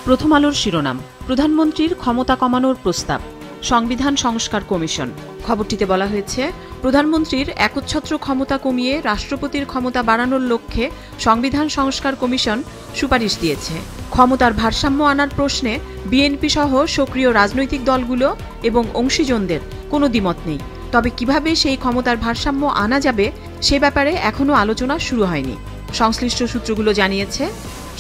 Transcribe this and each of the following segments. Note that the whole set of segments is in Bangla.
প্রথম আলোর শিরোনাম, প্রধানমন্ত্রীর ক্ষমতা কমানোর প্রস্তাব, সংবিধান সংস্কার কমিশন। খবরটিতে বলা হয়েছে, প্রধানমন্ত্রীর একচ্ছত্র ক্ষমতা কমিয়ে রাষ্ট্রপতির ক্ষমতা বাড়ানোর লক্ষ্যে সংবিধান সংস্কার কমিশন সুপারিশ দিয়েছে। ক্ষমতার ভারসাম্য আনার প্রশ্নে বিএনপি সহ সক্রিয় রাজনৈতিক দলগুলো এবং অংশীজনদের কোনো দ্বিমত নেই। তবে কিভাবে সেই ক্ষমতার ভারসাম্য আনা যাবে সে ব্যাপারে এখনও আলোচনা শুরু হয়নি। সংশ্লিষ্ট সূত্রগুলো জানিয়েছে,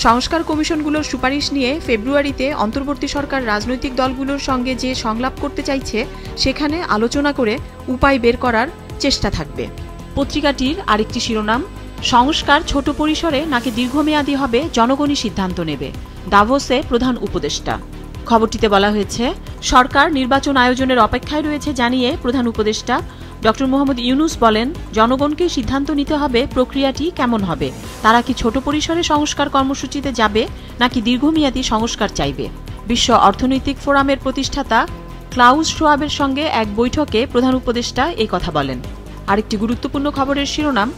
সংস্কার কমিশনগুলোর সুপারিশ নিয়ে ফেব্রুয়ারিতে অন্তর্বর্তী সরকার রাজনৈতিক দলগুলোর সঙ্গে যে সংলাপ করতে চাইছে সেখানে আলোচনা করে উপায় বের করার চেষ্টা থাকবে। পত্রিকাটির আরেকটি শিরোনাম, সংস্কার ছোট পরিসরে নাকি দীর্ঘমেয়াদী হবে জনগণই সিদ্ধান্ত নেবে, দাভোসে প্রধান উপদেষ্টা। খবরটিতে বলা হয়েছে, সরকার নির্বাচন আয়োজনের অপেক্ষায় রয়েছে জানিয়ে প্রধান উপদেষ্টা ডক্টর মোহাম্মদ ইউনুস বলেন, জনগণকে সিদ্ধান্ত নিতে হবে প্রক্রিয়াটি কেমন হবে, তারা কি ছোট পরিসরে সংস্কার কর্মসূচিতে যাবে নাকি দীর্ঘমেয়াদী সংস্কার চাইবে। বিশ্ব অর্থনৈতিক ফোরামের প্রতিষ্ঠাতা ক্লাউস শোয়াবের সঙ্গে এক বৈঠকে প্রধান উপদেষ্টা এই কথা বলেন। আরেকটি গুরুত্বপূর্ণ খবরের শিরোনাম,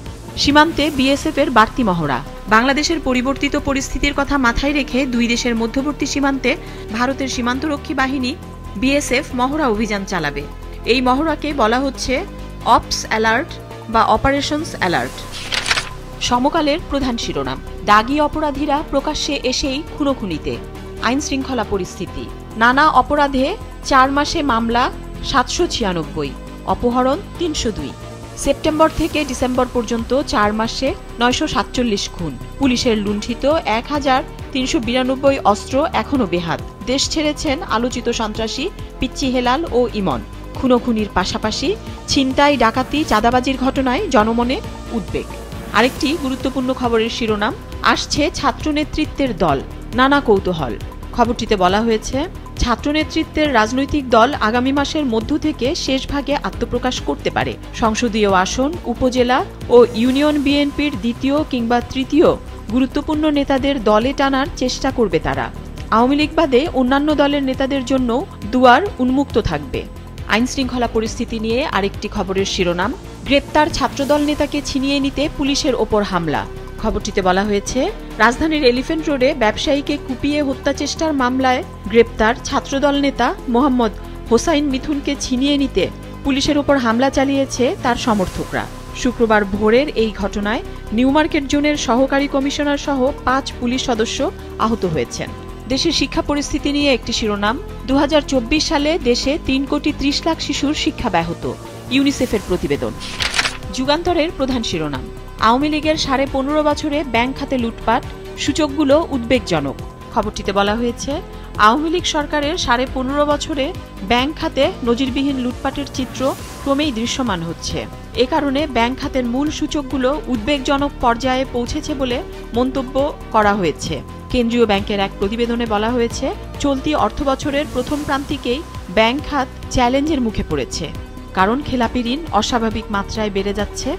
সীমান্তে বিএসএফ এর বাড়তি মহড়া। বাংলাদেশের পরিবর্তিত পরিস্থিতির কথা মাথায় রেখে দুই দেশের মধ্যবর্তী সীমান্তে ভারতের সীমান্তরক্ষী বাহিনী বিএসএফ মহড়া অভিযান চালাবে। এই মহড়াকে বলা হচ্ছে অপস অ্যালার্ট বা অপারেশনস অ্যালার্ট। সমকালের প্রধান শিরোনাম, দাগী অপরাধীরা প্রকাশ্যে এসেই খুনোখুনিতে, আইন শৃঙ্খলা পরিস্থিতি। নানা অপরাধে 4 মাসে মামলা 796, অপহরণ 302। সেপ্টেম্বর থেকে ডিসেম্বর পর্যন্ত 4 মাসে 947 খুন। পুলিশের লুণ্ঠিত 1392 অস্ত্র এখনও বেহাত। দেশ ছেড়েছেন আলোচিত সন্ত্রাসী পিচ্চি হেলাল ও ইমন। খুনোখুনির পাশাপাশি ছিনতাই, ডাকাতি, চাঁদাবাজির ঘটনায় জনমনে উদ্বেগ। আরেকটি গুরুত্বপূর্ণ খবরের শিরোনাম, আসছে ছাত্রনেতৃত্বের দল, নানা কৌতূহল। খবরটিতে বলা হয়েছে, ছাত্রনেতৃত্বের রাজনৈতিক দল আগামী মাসের মধ্য থেকে শেষ ভাগে আত্মপ্রকাশ করতে পারে। সংসদীয় আসন, উপজেলা ও ইউনিয়ন বিএনপির দ্বিতীয় কিংবা তৃতীয় গুরুত্বপূর্ণ নেতাদের দলে টানার চেষ্টা করবে তারা। আওয়ামী লীগ বাদে অন্যান্য দলের নেতাদের জন্য দুয়ার উন্মুক্ত থাকবে। আইন শৃঙ্খলা পরিস্থিতি নিয়ে আরেকটি খবরের শিরোনাম, গ্রেপ্তার ছাত্রদল নেতাকে ছিনিয়ে নিতে পুলিশের ওপর হামলা। খবরটিতে বলা হয়েছে, রাজধানীর এলিফ্যান্ট রোডে ব্যবসায়ীকে কুপিয়ে হত্যা চেষ্টার মামলায় গ্রেপ্তার ছাত্রদল নেতা মোহাম্মদ হোসাইন মিথুনকে ছিনিয়ে নিতে পুলিশের ওপর হামলা চালিয়েছে তার সমর্থকরা। শুক্রবার ভোরের এই ঘটনায় নিউ মার্কেট জোনের সহকারী কমিশনার সহ 5 পুলিশ সদস্য আহত হয়েছেন। দেশের শিক্ষা পরিস্থিতি নিয়ে একটি শিরোনাম, 2024 সালে দেশে 3,30,00,000 শিশুর শিক্ষা ব্যাহত, ইউনিসেফের প্রতিবেদন। যুগান্তরের প্রধান শিরোনাম, আওয়ামী লীগের 15.5 বছরে ব্যাংক খাতে লুটপাট, সূচকগুলো উদ্বেগজনক। খবরটিতে বলা হয়েছে, আওয়ামী লীগ সরকারের 15.5 বছরে ব্যাংক খাতে নজিরবিহীন লুটপাটের চিত্র ক্রমেই দৃশ্যমান হচ্ছে। এ কারণে ব্যাংক খাতের মূল সূচকগুলো উদ্বেগজনক পর্যায়ে পৌঁছেছে বলে মন্তব্য করা হয়েছে। কেন্দ্রীয় ব্যাংকের এক প্রতিবেদনে বলা হয়েছে, চলতি অর্থবছরের প্রথম প্রান্তিকেই ব্যাংক খাত চ্যালেঞ্জের মুখে পড়েছে। কারণ খেলাপি ঋণ অস্বাভাবিক মাত্রায় বেড়ে যাচ্ছে,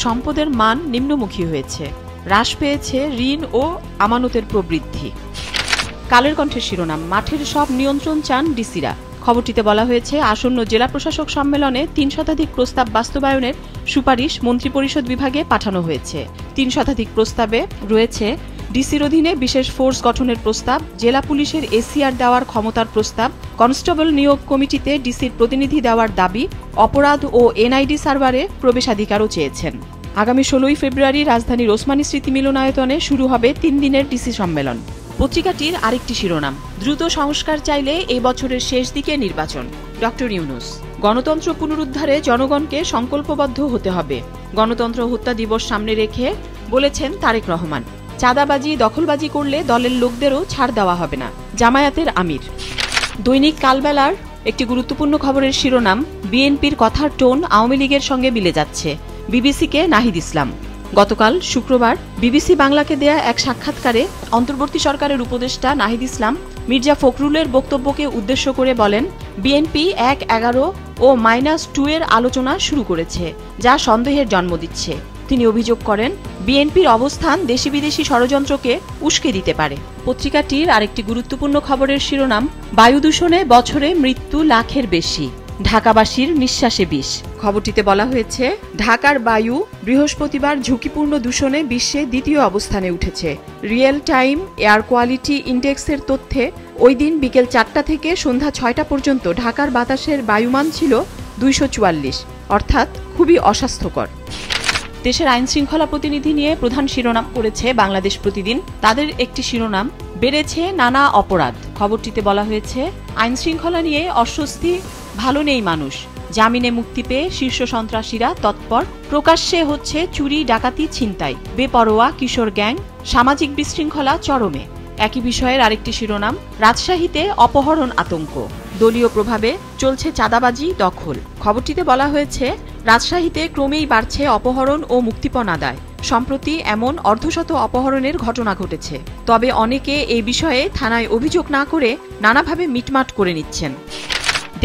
সম্পদের মান নিম্নমুখী হয়েছে, হ্রাস পেয়েছে ঋণ ও আমানতের প্রবৃদ্ধি। কালের কণ্ঠের শিরোনাম, মাঠের সব নিয়ন্ত্রণ চান ডিসিরা। খবরটিতে বলা হয়েছে, আসন্ন জেলা প্রশাসক সম্মেলনে 3 শতাধিক প্রস্তাব বাস্তবায়নের সুপারিশ মন্ত্রিপরিষদ বিভাগে পাঠানো হয়েছে। 3 শতাধিক প্রস্তাবে রয়েছে ডিসির অধীনে বিশেষ ফোর্স গঠনের প্রস্তাব, জেলা পুলিশের এসিআর দেওয়ার ক্ষমতার প্রস্তাব, কনস্টেবল নিয়োগ কমিটিতে ডিসির প্রতিনিধি দেওয়ার দাবি, অপরাধ ও এনআইডি সার্ভারে প্রবেশাধিকারও চেয়েছেন। আগামী 16 ফেব্রুয়ারি রাজধানীর ওসমানী স্মৃতি মিলনায়তনে শুরু হবে 3 দিনের ডিসি সম্মেলন। পত্রিকাটির আরেকটি শিরোনাম, দ্রুত সংস্কার চাইলে এই বছরের শেষ দিকে নির্বাচন, ডক্টর ইউনুস। গণতন্ত্র পুনরুদ্ধারে জনগণকে সংকল্পবদ্ধ হতে হবে, গণতন্ত্র হত্যা দিবস সামনে রেখে বলেছেন তারেক রহমান। চাঁদাবাজি, দখলবাজি করলে দলের লোকদেরও ছাড় দেওয়া হবে না, জামায়াতের আমির। দৈনিক কালবেলার একটি গুরুত্বপূর্ণ খবরের শিরোনাম, বিএনপির কথার টোন আওয়ামী লীগের সঙ্গে মিলে যাচ্ছে, বিবিসিকে নাহিদ ইসলাম। গতকাল শুক্রবার বিবিসি বাংলাকে দেয়া এক সাক্ষাৎকারে অন্তর্বর্তী সরকারের উপদেষ্টা নাহিদ ইসলাম মির্জা ফখরুলের বক্তব্যকে উদ্দেশ্য করে বলেন, বিএনপি 1-11 ও -2 এর আলোচনা শুরু করেছে, যা সন্দেহের জন্ম দিচ্ছে। তিনি অভিযোগ করেন, বিএনপির অবস্থান দেশি বিদেশি ষড়যন্ত্রকে উস্কে দিতে পারে। পত্রিকাটির আরেকটি গুরুত্বপূর্ণ খবরের শিরোনাম, বায়ু দূষণে বছরে মৃত্যু লাখের বেশি, ঢাকাবাসীর নিঃশ্বাসে বিষ। খবরটিতে বলা হয়েছে, ঢাকার বায়ু বৃহস্পতিবার ঝুঁকিপূর্ণ দূষণে বিশ্বে দ্বিতীয় অবস্থানে উঠেছে। রিয়েল টাইম এয়ার কোয়ালিটি ইন্ডেক্সের তথ্যে ওই দিন বিকেল 4টা থেকে সন্ধ্যা 6টা পর্যন্ত ঢাকার বাতাসের বায়ুমান ছিল 244, অর্থাৎ খুবই অস্বাস্থ্যকর। দেশের আইনশৃঙ্খলা প্রতিনিধি নিয়ে প্রধান শিরোনাম করেছে বাংলাদেশ প্রতিদিন। তাদের একটি শিরোনাম, বেড়েছে নানা অপরাধ। খবরটিতে বলা হয়েছে, আইনশৃঙ্খলা নিয়ে অস্বস্তি, ভালো নেই মানুষ। জামিনে মুক্তি পেয়ে শীর্ষ সন্ত্রাসীরা তৎপর। প্রকাশ্যে হচ্ছে চুরি, ডাকাতি, ছিনতাই। বেপরোয়া কিশোর গ্যাং, সামাজিক বিশৃঙ্খলা চরমে। একই বিষয়ের আরেকটি শিরোনাম, রাজশাহীতে অপহরণ আতঙ্ক। দলীয় প্রভাবে চলছে চাঁদাবাজি, দখল। খবরটিতে বলা হয়েছে, রাজশাহীতে ক্রমেই বাড়ছে অপহরণ ও মুক্তিপণ আদায়। সম্প্রতি এমন অর্ধশত অপহরণের ঘটনা ঘটেছে। তবে অনেকে এই বিষয়ে থানায় অভিযোগ না করে নানাভাবে মিটমাট করে নিচ্ছেন।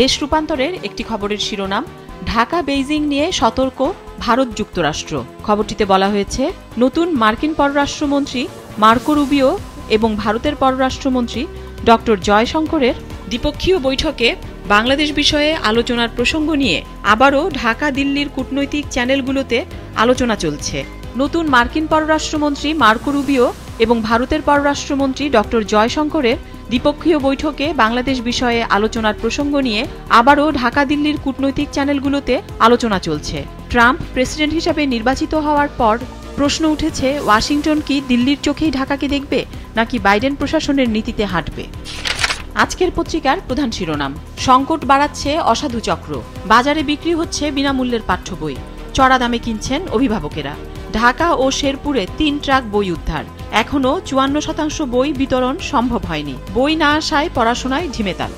দেশ রূপান্তরের একটি খবরের শিরোনাম, ঢাকা বেইজিং নিয়ে সতর্ক ভারত যুক্তরাষ্ট্র। খবরটিতে বলা হয়েছে, নতুন মার্কিন পররাষ্ট্রমন্ত্রী মার্কো রুবিও এবং ভারতের পররাষ্ট্রমন্ত্রী ডক্টর জয়শঙ্করের দ্বিপক্ষীয় বৈঠকে বাংলাদেশ বিষয়ে আলোচনার প্রসঙ্গ নিয়ে আবারও ঢাকা দিল্লির কূটনৈতিক চ্যানেলগুলোতে আলোচনা চলছে। নতুন মার্কিন পররাষ্ট্রমন্ত্রী মার্কো রুবিও এবং ভারতের পররাষ্ট্রমন্ত্রী ডক্টর জয়শঙ্করের দ্বিপক্ষীয় বৈঠকে বাংলাদেশ বিষয়ে আলোচনার প্রসঙ্গ নিয়ে আবারও ঢাকা দিল্লির কূটনৈতিক চ্যানেলগুলোতে আলোচনা চলছে। ট্রাম্প প্রেসিডেন্ট হিসাবে নির্বাচিত হওয়ার পর প্রশ্ন উঠেছে, ওয়াশিংটন কি দিল্লির চোখেই ঢাকাকে দেখবে, নাকি বাইডেন প্রশাসনের নীতিতে হাঁটবে? আজকের পত্রিকার প্রধান শিরোনাম, সংকট বাড়াচ্ছে অসাধু চক্র। বাজারে বিক্রি হচ্ছে বিনামূল্যের পাঠ্য বই। চড়া দামে কিনছেন অভিভাবকেরা। ঢাকা ও শেরপুরে 3 ট্রাক বই উদ্ধার। এখনও 54% বই বিতরণ সম্ভব হয়নি। বই না আসায় পড়াশোনায় ঢিমেতাল।